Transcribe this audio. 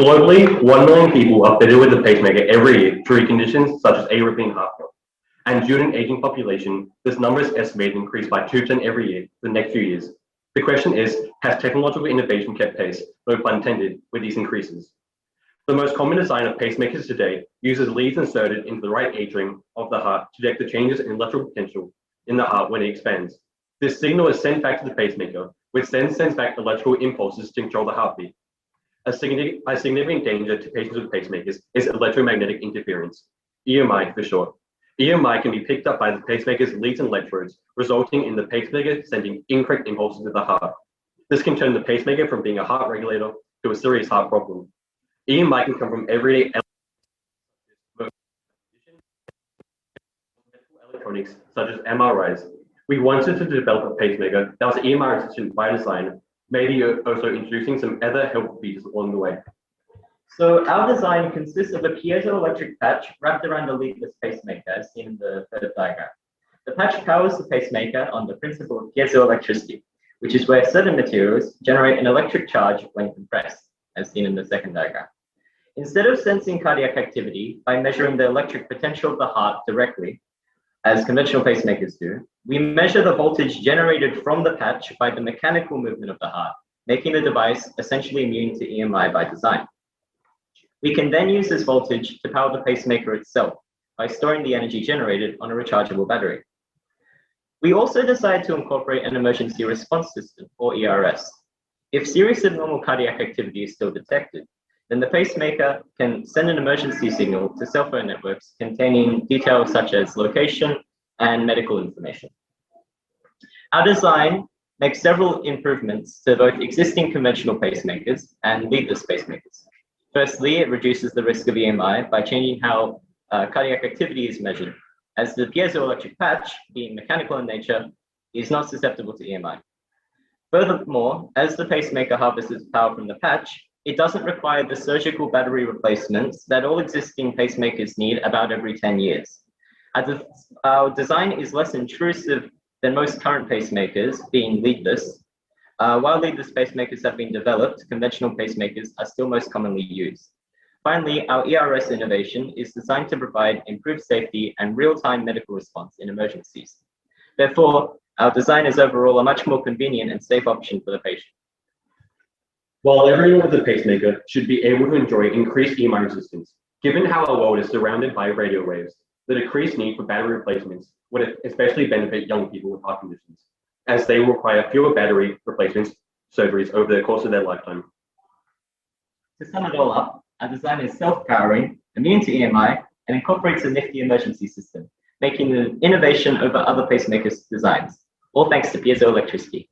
Globally, 1 million people are fitted with a pacemaker every year through conditions such as aortic heart failure. And due to an aging population, this number is estimated to increase by 2% every year for the next few years. The question is, has technological innovation kept pace, no pun intended, with these increases? The most common design of pacemakers today uses leads inserted into the right atrium of the heart to detect the changes in electrical potential in the heart when it expands. This signal is sent back to the pacemaker, which then sends back electrical impulses to control the heartbeat. A significant danger to patients with pacemakers is electromagnetic interference, EMI for short. EMI can be picked up by the pacemaker's leads and electrodes, resulting in the pacemaker sending incorrect impulses to the heart. This can turn the pacemaker from being a heart regulator to a serious heart problem. EMI can come from everyday electronics, such as MRIs. We wanted to develop a pacemaker that was EMI resistant by design, maybe also introducing some other helpful features along the way. So our design consists of a piezoelectric patch wrapped around a leadless pacemaker, as seen in the third diagram. The patch powers the pacemaker on the principle of piezoelectricity, which is where certain materials generate an electric charge when compressed, as seen in the second diagram. Instead of sensing cardiac activity by measuring the electric potential of the heart directly, as conventional pacemakers do, we measure the voltage generated from the patch by the mechanical movement of the heart, making the device essentially immune to EMI by design. We can then use this voltage to power the pacemaker itself by storing the energy generated on a rechargeable battery. We also decided to incorporate an emergency response system, or ERS. If serious abnormal cardiac activity is still detected, then the pacemaker can send an emergency signal to cell phone networks containing details such as location and medical information. Our design makes several improvements to both existing conventional pacemakers and leadless pacemakers. Firstly, it reduces the risk of EMI by changing how cardiac activity is measured, as the piezoelectric patch, being mechanical in nature, is not susceptible to EMI. Furthermore, as the pacemaker harvests power from the patch, it doesn't require the surgical battery replacements that all existing pacemakers need about every 10 years. Our design is less intrusive than most current pacemakers, being leadless. While leadless pacemakers have been developed, conventional pacemakers are still most commonly used. Finally, our ERS innovation is designed to provide improved safety and real-time medical response in emergencies. Therefore, our design is overall a much more convenient and safe option for the patient. While everyone with a pacemaker should be able to enjoy increased EMI resistance, given how our world is surrounded by radio waves, the decreased need for battery replacements would especially benefit young people with heart conditions, as they will require fewer battery replacements surgeries over the course of their lifetime. To sum it all up, our design is self-powering, immune to EMI, and incorporates a nifty emergency system, making an innovation over other pacemakers' designs, all thanks to piezoelectricity.